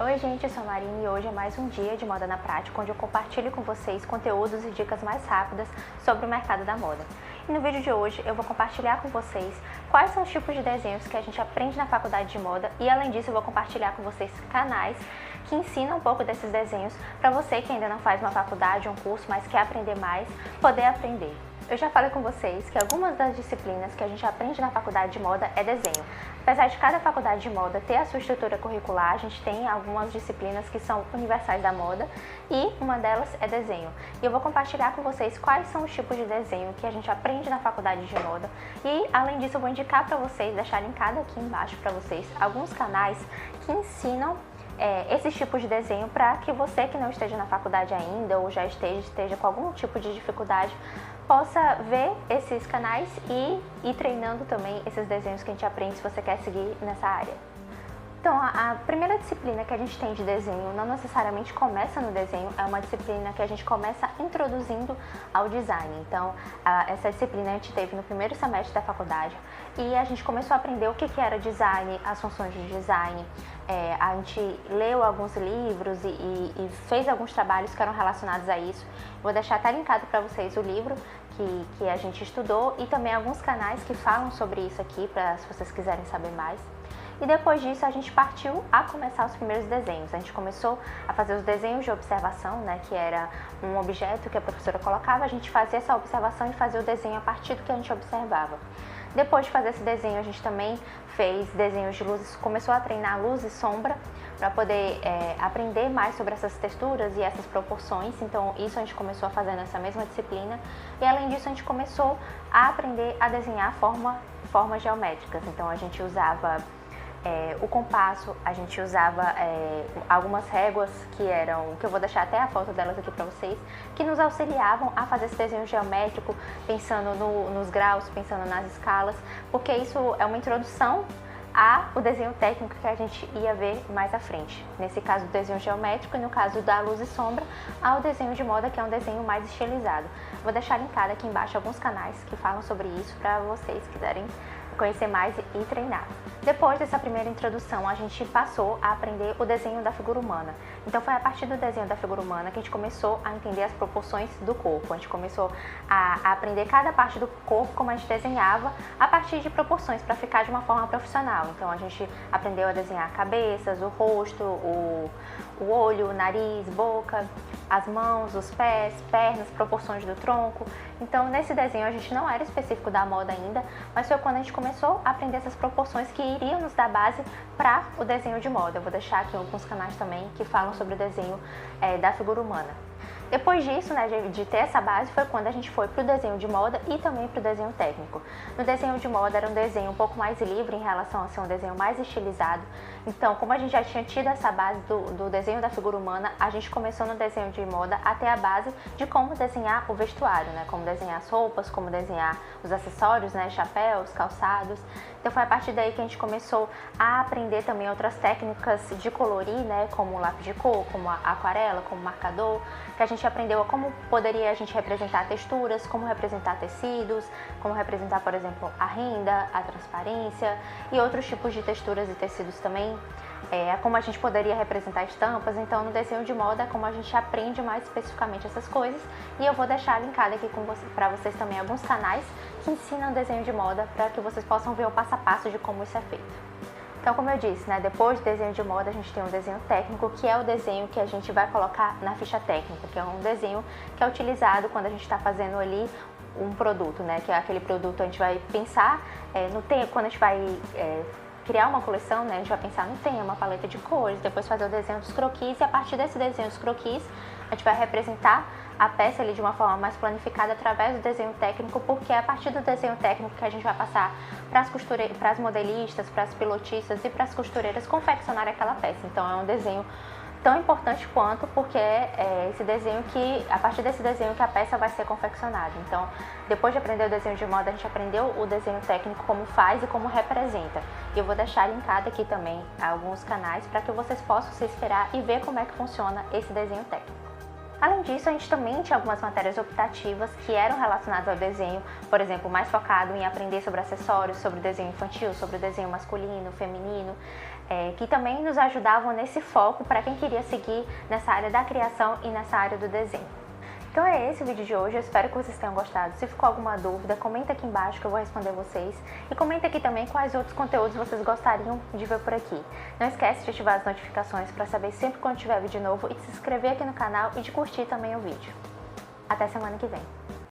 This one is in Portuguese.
Oi gente, eu sou a Marina e hoje é mais um dia de Moda na Prática, onde eu compartilho com vocês conteúdos e dicas mais rápidas sobre o mercado da moda. E no vídeo de hoje eu vou compartilhar com vocês quais são os tipos de desenhos que a gente aprende na faculdade de moda e além disso eu vou compartilhar com vocês canais que ensinam um pouco desses desenhos para você que ainda não faz uma faculdade ou um curso, mas quer aprender mais, poder aprender. Eu já falei com vocês que algumas das disciplinas que a gente aprende na faculdade de moda é desenho. Apesar de cada faculdade de moda ter a sua estrutura curricular, a gente tem algumas disciplinas que são universais da moda e uma delas é desenho. E eu vou compartilhar com vocês quais são os tipos de desenho que a gente aprende na faculdade de moda e além disso eu vou indicar para vocês, deixar linkado aqui embaixo para vocês alguns canais que ensinam esses tipos de desenho para que você que não esteja na faculdade ainda ou já esteja com algum tipo de dificuldade possa ver esses canais e ir treinando também esses desenhos que a gente aprende se você quer seguir nessa área. Então, a primeira disciplina que a gente tem de desenho não necessariamente começa no desenho, é uma disciplina que a gente começa introduzindo ao design. Então, essa disciplina a gente teve no primeiro semestre da faculdade e a gente começou a aprender o que era design, as funções de design. A gente leu alguns livros e fez alguns trabalhos que eram relacionados a isso. Vou deixar até linkado para vocês o livro que a gente estudou e também alguns canais que falam sobre isso aqui, para se vocês quiserem saber mais. E depois disso a gente partiu a começar os primeiros desenhos. A gente começou a fazer os desenhos de observação, né, que era um objeto que a professora colocava, a gente fazia essa observação e fazia o desenho a partir do que a gente observava. Depois de fazer esse desenho, a gente também fez desenhos de luzes, começou a treinar luz e sombra para poder aprender mais sobre essas texturas e essas proporções. Então isso a gente começou a fazer nessa mesma disciplina. E além disso a gente começou a aprender a desenhar formas geométricas. Então a gente usava o compasso, a gente usava algumas réguas que eu vou deixar até a foto delas aqui para vocês, que nos auxiliavam a fazer esse desenho geométrico, pensando nos graus, pensando nas escalas, porque isso é uma introdução ao desenho técnico que a gente ia ver mais à frente. Nesse caso do desenho geométrico e no caso da luz e sombra, ao desenho de moda, que é um desenho mais estilizado. Vou deixar linkado aqui embaixo alguns canais que falam sobre isso para vocês quiserem conhecer mais e treinar. Depois dessa primeira introdução, a gente passou a aprender o desenho da figura humana. Então foi a partir do desenho da figura humana que a gente começou a entender as proporções do corpo. A gente começou a aprender cada parte do corpo, como a gente desenhava, a partir de proporções, para ficar de uma forma profissional. Então a gente aprendeu a desenhar cabeças, o rosto, o olho, o nariz, boca, as mãos, os pés, pernas, proporções do tronco. Então nesse desenho a gente não era específico da moda ainda, mas foi quando a gente começou a aprender essas proporções que iriam nos dar base para o desenho de moda. Eu vou deixar aqui alguns canais também que falam sobre o desenho da figura humana. Depois disso, né, de ter essa base, foi quando a gente foi para o desenho de moda e também para o desenho técnico. No desenho de moda era um desenho um pouco mais livre em relação a ser um desenho mais estilizado. Então, como a gente já tinha tido essa base do desenho da figura humana, a gente começou no desenho de moda a ter a base de como desenhar o vestuário, né, como desenhar as roupas, como desenhar os acessórios, né, chapéus, calçados. Então foi a partir daí que a gente começou a aprender também outras técnicas de colorir, né, como o lápis de cor, como a aquarela, como o marcador, que a gente aprendeu a como poderia a gente representar texturas, como representar tecidos, como representar, por exemplo, a renda, a transparência e outros tipos de texturas e tecidos também. Como a gente poderia representar estampas. Então no desenho de moda é como a gente aprende mais especificamente essas coisas e eu vou deixar linkado aqui para vocês também alguns canais que ensinam desenho de moda para que vocês possam ver o passo a passo de como isso é feito. Então, como eu disse, né, depois do desenho de moda a gente tem um desenho técnico, que é o desenho que a gente vai colocar na ficha técnica, que é um desenho que é utilizado quando a gente está fazendo ali um produto, né, que é aquele produto a gente vai pensar no tempo, quando a gente vai criar uma coleção, né, a gente vai pensar no tema, paleta de cores, depois fazer o desenho dos croquis e a partir desse desenho dos croquis a gente vai representar a peça ali de uma forma mais planificada através do desenho técnico, porque é a partir do desenho técnico que a gente vai passar para as modelistas, para as pilotistas e para as costureiras confeccionar aquela peça. Então é um desenho tão importante quanto, porque esse desenho a partir desse desenho que a peça vai ser confeccionada. Então, depois de aprender o desenho de moda, a gente aprendeu o desenho técnico, como faz e como representa. E eu vou deixar linkado aqui também alguns canais para que vocês possam se inspirar e ver como é que funciona esse desenho técnico. Além disso, a gente também tinha algumas matérias optativas que eram relacionadas ao desenho, por exemplo, mais focado em aprender sobre acessórios, sobre desenho infantil, sobre desenho masculino, feminino. que também nos ajudavam nesse foco para quem queria seguir nessa área da criação e nessa área do desenho. Então é esse o vídeo de hoje, eu espero que vocês tenham gostado. Se ficou alguma dúvida, comenta aqui embaixo que eu vou responder vocês. E comenta aqui também quais outros conteúdos vocês gostariam de ver por aqui. Não esquece de ativar as notificações para saber sempre quando tiver vídeo novo e de se inscrever aqui no canal e de curtir também o vídeo. Até semana que vem!